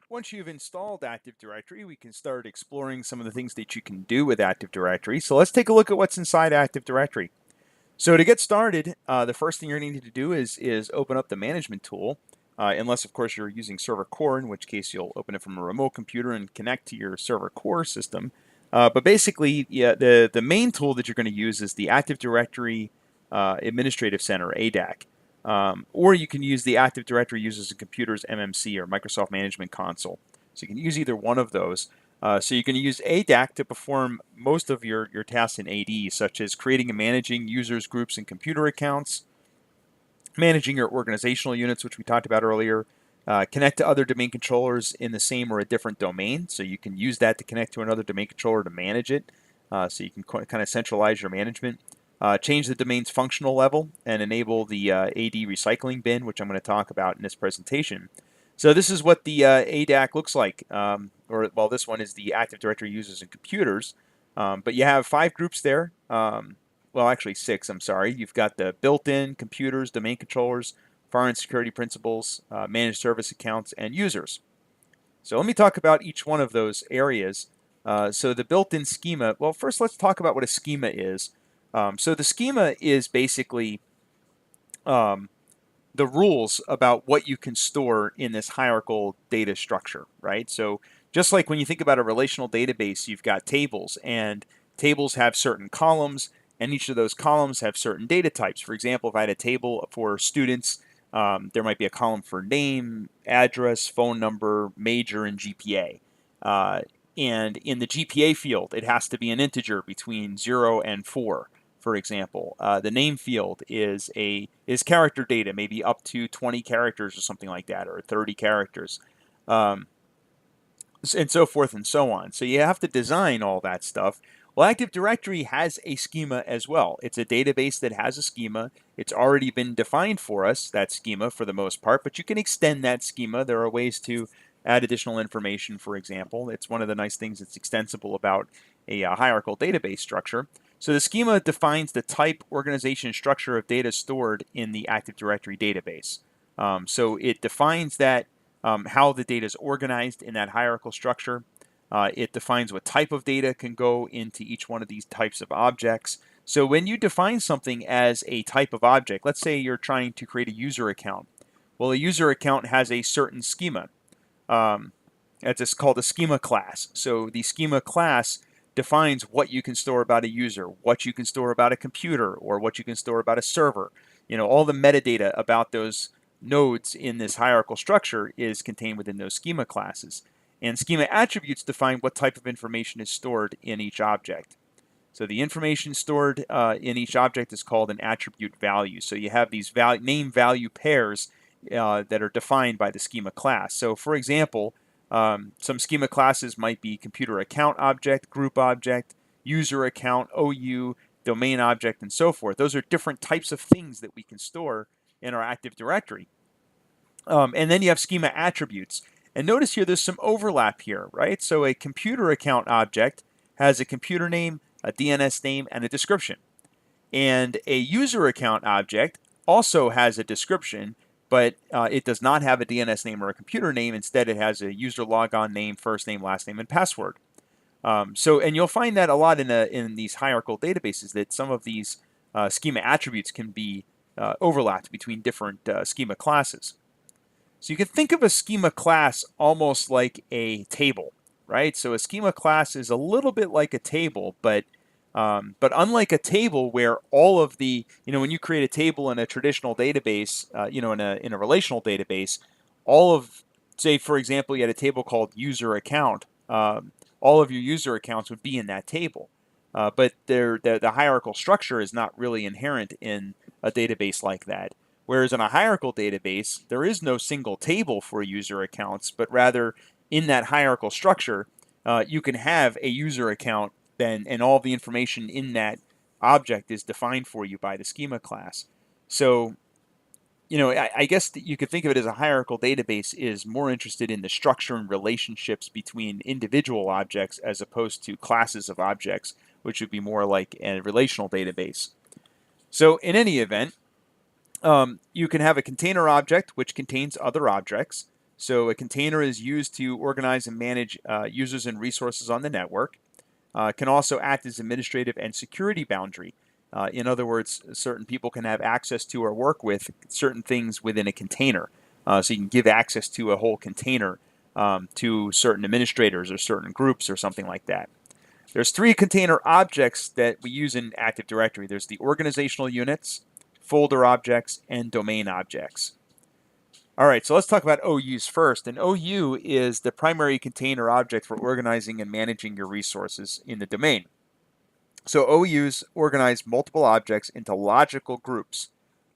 Once you've installed Active Directory, we can start exploring some of the things that you can do with Active Directory. So let's take a look at what's inside Active Directory. So to get started, the first thing you're going to need to do is open up the management tool, unless of course you're using server core, in which case you'll open it from a remote computer and connect to your server core system. But basically, yeah, the main tool that you're going to use is the Active Directory Administrative Center, ADAC. Or you can use the Active Directory Users and Computers MMC or Microsoft Management Console. So you can use either one of those. So you can use ADAC to perform most of your tasks in AD, such as creating and managing users, groups, and computer accounts, managing your organizational units, which we talked about earlier, connect to other domain controllers in the same or a different domain. So you can use that to connect to another domain controller to manage it. So you can kind of centralize your management. Change the domain's functional level and enable the AD recycling bin, which I'm going to talk about in this presentation. So this is what the ADAC looks like, well, this one is the Active Directory Users and Computers, but you have 5 groups there. Well, actually 6, I'm sorry. You've got the built-in computers, domain controllers, foreign security principals, managed service accounts, and users. So let me talk about each one of those areas. So the built-in schema, well, first let's talk about what a schema is. So the schema is basically the rules about what you can store in this hierarchical data structure, right? So just like when you think about a relational database, you've got tables, and tables have certain columns, and each of those columns have certain data types. For example, if I had a table for students, there might be a column for name, address, phone number, major, and GPA. And in the GPA field, it has to be an integer between 0 and 4. For example, the name field is character data, maybe up to 20 characters or something like that, or 30 characters, and so forth and so on. So you have to design all that stuff. Well, Active Directory has a schema as well. It's a database that has a schema. It's already been defined for us, that schema, for the most part, but you can extend that schema. There are ways to add additional information, for example. It's one of the nice things that's extensible about a hierarchical database structure. So the schema defines the type, organization, and structure of data stored in the Active Directory database. So it defines that how the data is organized in that hierarchical structure. It defines what type of data can go into each one of these types of objects. So when you define something as a type of object, let's say you're trying to create a user account. Well, a user account has a certain schema. It's called a schema class. So the schema class defines what you can store about a user, what you can store about a computer, or what you can store about a server. All the metadata about those nodes in this hierarchical structure is contained within those schema classes. And schema attributes define what type of information is stored in each object. So the information stored in each object is called an attribute value. So you have these name-value pairs that are defined by the schema class. So for example, some schema classes might be computer account object, group object, user account, OU, domain object, and so forth. Those are different types of things that we can store in our Active Directory. And then you have schema attributes. And notice here there's some overlap here, right? So a computer account object has a computer name, a DNS name, and a description. And a user account object also has a description, but it does not have a DNS name or a computer name. Instead, it has a user logon name, first name, last name, and password. And you'll find that a lot in these hierarchical databases, that some of these schema attributes can be overlapped between different schema classes. So you can think of a schema class almost like a table, right? So a schema class is a little bit like a table, but unlike a table where all of the, when you create a table in a traditional database, in a relational database, all of, say, for example, you had a table called user account, all of your user accounts would be in that table. But the hierarchical structure is not really inherent in a database like that. Whereas in a hierarchical database, there is no single table for user accounts, but rather in that hierarchical structure, you can have a user account and all the information in that object is defined for you by the schema class. So, I guess that you could think of it as a hierarchical database is more interested in the structure and relationships between individual objects as opposed to classes of objects, which would be more like a relational database. So in any event, you can have a container object which contains other objects. So a container is used to organize and manage users and resources on the network. Can also act as administrative and security boundary. In other words, certain people can have access to or work with certain things within a container. So you can give access to a whole container to certain administrators or certain groups or something like that. There's three container objects that we use in Active Directory. There's the organizational units, folder objects, and domain objects. All right, so let's talk about OUs first. An OU is the primary container object for organizing and managing your resources in the domain. So OUs organize multiple objects into logical groups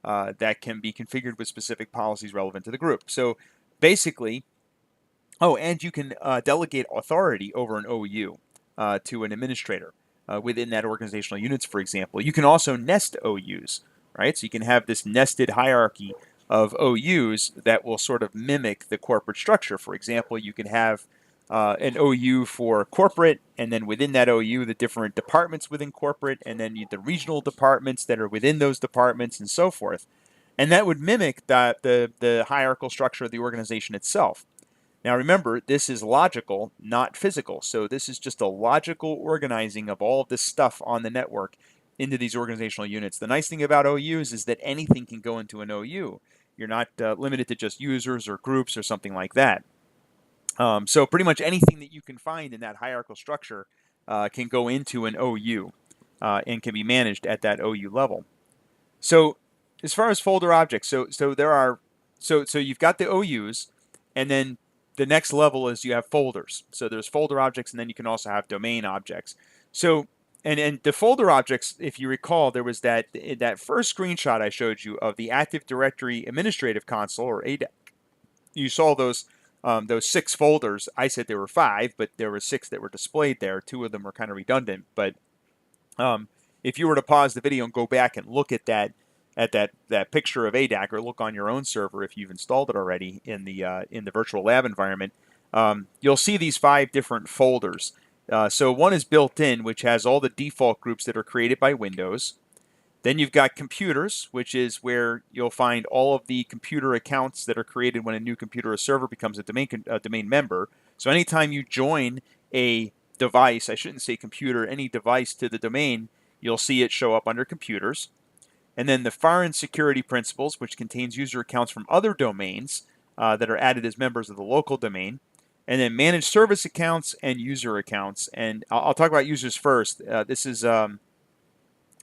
that can be configured with specific policies relevant to the group. So basically, and you can delegate authority over an OU to an administrator within that organizational units, for example. You can also nest OUs, right? So you can have this nested hierarchy of OUs that will sort of mimic the corporate structure. For example, you can have an OU for corporate, and then within that OU, the different departments within corporate, and then the regional departments that are within those departments, and so forth. And that would mimic the hierarchical structure of the organization itself. Now remember, this is logical, not physical. So this is just a logical organizing of all of this stuff on the network into these organizational units. The nice thing about OUs is that anything can go into an OU. You're not limited to just users or groups or something like that. So pretty much anything that you can find in that hierarchical structure can go into an OU and can be managed at that OU level. So as far as folder objects, so you've got the OUs, and then the next level is you have folders. So there's folder objects, and then you can also have domain objects. So and the folder objects, if you recall, there was that first screenshot I showed you of the Active Directory Administrative Console, or ADFunctions. You saw those 6 folders. I said there were 5, but there were 6 that were displayed there. 2 of them were kind of redundant. But if you were to pause the video and go back and look at that picture of ADAC, or look on your own server if you've installed it already in the virtual lab environment, you'll see these 5 different folders. So one is built in, which has all the default groups that are created by Windows. Then you've got computers, which is where you'll find all of the computer accounts that are created when a new computer or server becomes a domain member. So anytime you join a device, I shouldn't say computer, any device to the domain, you'll see it show up under computers. And then the foreign security principles, which contains user accounts from other domains that are added as members of the local domain. And then managed service accounts and user accounts. And I'll talk about users first. This is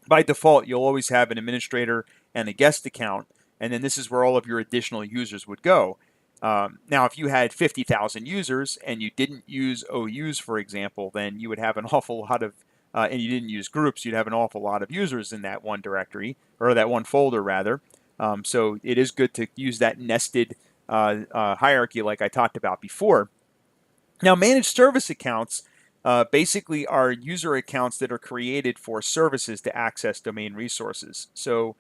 by default, you'll always have an administrator and a guest account, and then this is where all of your additional users would go. Now, if you had 50,000 users and you didn't use OUs, for example, then you would have an awful lot of, and you didn't use groups, you'd have an awful lot of users in that one directory, or that one folder, rather. So it is good to use that nested hierarchy like I talked about before. Now, managed service accounts basically are user accounts that are created for services to access domain resources. So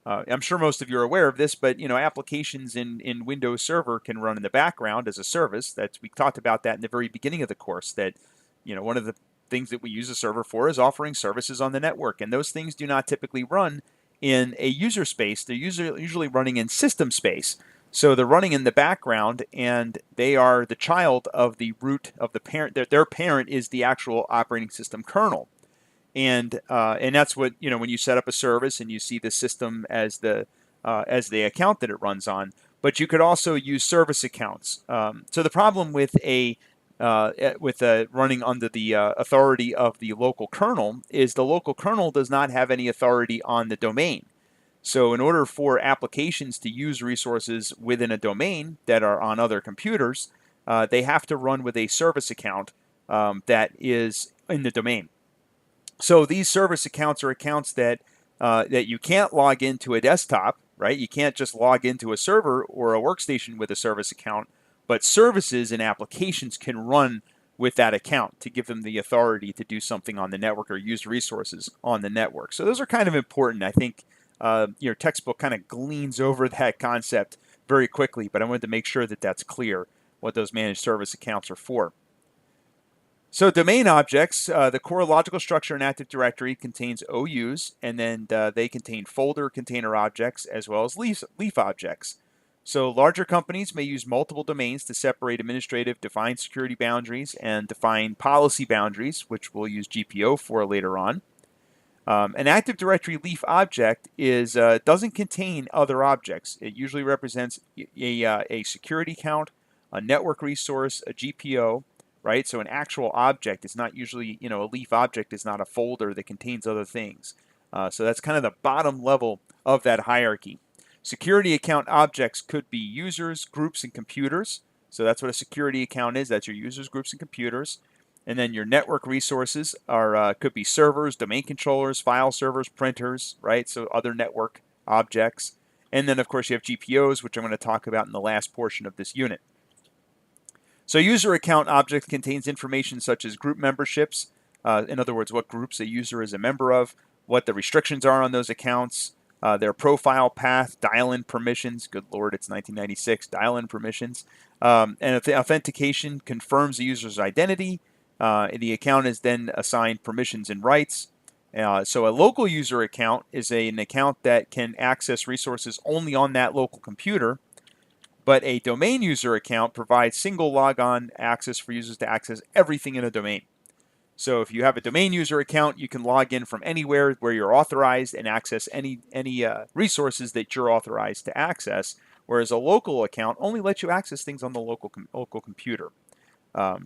I'm sure most of you are aware of this, but applications in Windows Server can run in the background as a service. We talked about that in the very beginning of the course, that one of the things that we use a server for is offering services on the network, and those things do not typically run in a user space. They're usually running in system space. So they're running in the background, and they are the child of the root of the parent. Their parent is the actual operating system kernel, and that's what when you set up a service and you see the system as the account that it runs on. But you could also use service accounts. So the problem with running under the authority of the local kernel is the local kernel does not have any authority on the domain. So in order for applications to use resources within a domain that are on other computers, they have to run with a service account that is in the domain. So these service accounts are accounts that you can't log into a desktop, right? You can't just log into a server or a workstation with a service account, but services and applications can run with that account to give them the authority to do something on the network or use resources on the network. So those are kind of important. I think your textbook kind of gleans over that concept very quickly, but I wanted to make sure that that's clear what those managed service accounts are for. So domain objects, the core logical structure in Active Directory contains OUs, and then they contain folder container objects as well as leaf objects. So larger companies may use multiple domains to separate administrative, define security boundaries, and define policy boundaries, which we'll use GPO for later on. An Active Directory leaf object doesn't contain other objects. It usually represents a security count, a network resource, a GPO, right? So an actual object is not usually, a leaf object is not a folder that contains other things. So that's kind of the bottom level of that hierarchy. Security account objects could be users, groups, and computers. So that's what a security account is. That's your users, groups, and computers. And then your network resources could be servers, domain controllers, file servers, printers, right? So other network objects. And then, of course, you have GPOs, which I'm going to talk about in the last portion of this unit. So user account object contains information such as group memberships, in other words, what groups a user is a member of, what the restrictions are on those accounts, their profile path, dial-in permissions. Good Lord, it's 1996, dial-in permissions. And if the authentication confirms the user's identity, the account is then assigned permissions and rights. So a local user account is an account that can access resources only on that local computer. But a domain user account provides single logon access for users to access everything in a domain. So if you have a domain user account, you can log in from anywhere where you're authorized and access any resources that you're authorized to access, whereas a local account only lets you access things on the local computer.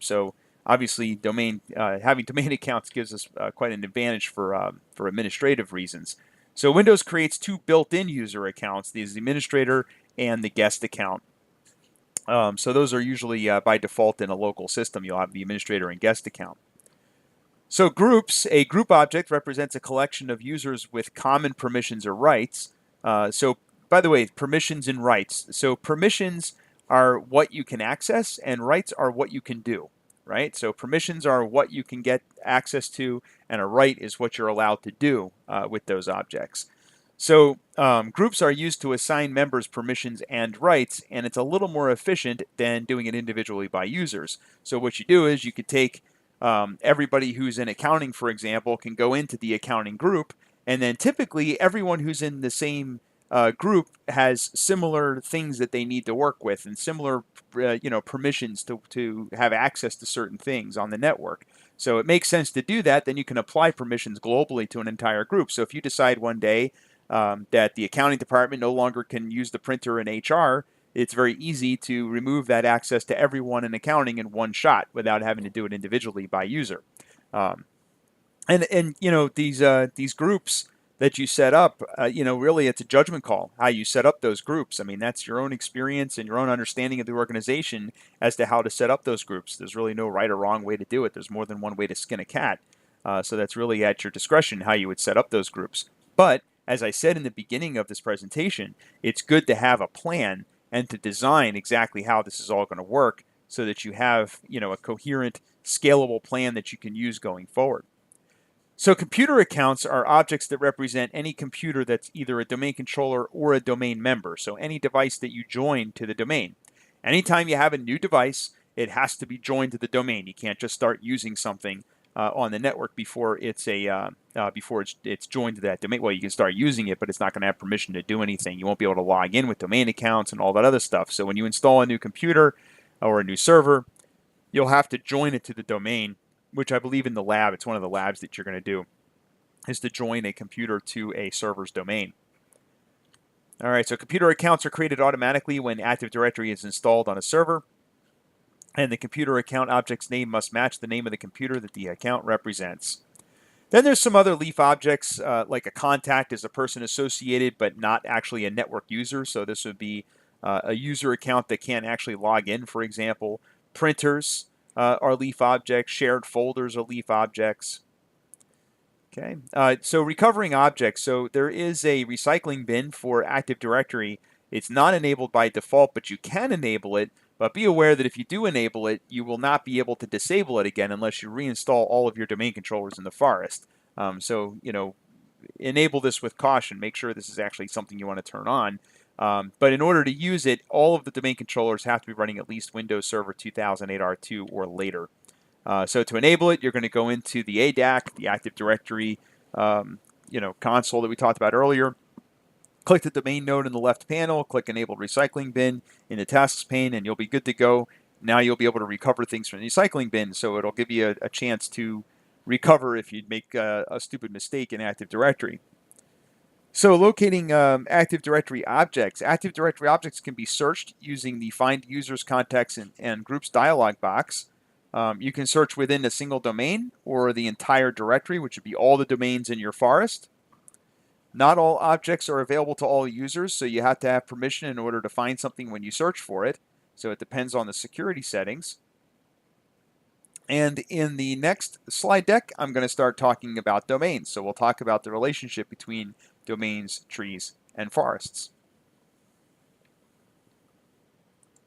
So obviously, having domain accounts gives us quite an advantage for administrative reasons. So Windows creates two built-in user accounts: the administrator and the guest account. So those are usually by default in a local system. You'll have the administrator and guest account. So groups, a group object represents a collection of users with common permissions or rights. So by the way, permissions and rights. So permissions are what you can access and rights are what you can do, right? So permissions are what you can get access to and a right is what you're allowed to do with those objects. So groups are used to assign members permissions and rights, and it's a little more efficient than doing it individually by users. So what you do is you could take everybody who's in accounting, for example, can go into the accounting group, and then typically everyone who's in the same group has similar things that they need to work with and similar permissions to have access to certain things on the network. So it makes sense to do that. Then you can apply permissions globally to an entire group. So if you decide one day that the accounting department no longer can use the printer in HR, it's very easy to remove that access to everyone in accounting in one shot without having to do it individually by user. And these groups that you set up, really it's a judgment call how you set up those groups. I mean, that's your own experience and your own understanding of the organization as to how to set up those groups. There's really no right or wrong way to do it. There's more than one way to skin a cat. So that's really at your discretion how you would set up those groups. But as I said in the beginning of this presentation, it's good to have a plan and to design exactly how this is all going to work so that you have, a coherent, scalable plan that you can use going forward. So computer accounts are objects that represent any computer that's either a domain controller or a domain member. So any device that you join to the domain. Anytime you have a new device, it has to be joined to the domain. You can't just start using something on the network before it's it's joined to that domain. Well, you can start using it, but it's not going to have permission to do anything. You won't be able to log in with domain accounts and all that other stuff. So when you install a new computer or a new server, you'll have to join it to the domain, which I believe in the lab, it's one of the labs that you're going to do, is to join a computer to a server's domain. All right, so computer accounts are created automatically when Active Directory is installed on a server. And the computer account object's name must match the name of the computer that the account represents. Then there's some other leaf objects, like a contact is a person associated but not actually a network user. So this would be a user account that can't actually log in, for example. Printers are leaf objects. Shared folders are leaf objects. Okay, so recovering objects. So there is a recycling bin for Active Directory. It's not enabled by default, but you can enable it. But be aware that if you do enable it, you will not be able to disable it again unless you reinstall all of your domain controllers in the forest. So, enable this with caution. Make sure this is actually something you want to turn on. But in order to use it, all of the domain controllers have to be running at least Windows Server 2008 R2 or later. So to enable it, you're going to go into the ADAC, the Active Directory, console that we talked about earlier. click the domain node in the left panel, click Enable Recycling Bin in the Tasks pane, and you'll be good to go. Now you'll be able to recover things from the recycling bin, so it'll give you a chance to recover if you make a stupid mistake in Active Directory. So locating Active Directory objects. Active Directory objects can be searched using the Find Users, Contacts, and Groups dialog box. You can search within a single domain or the entire directory, which would be all the domains in your forest. Not all objects are available to all users, so you have to have permission in order to find something when you search for it. So it depends on the security settings. And in the next slide deck, I'm going to start talking about domains. So we'll talk about the relationship between domains, trees, and forests.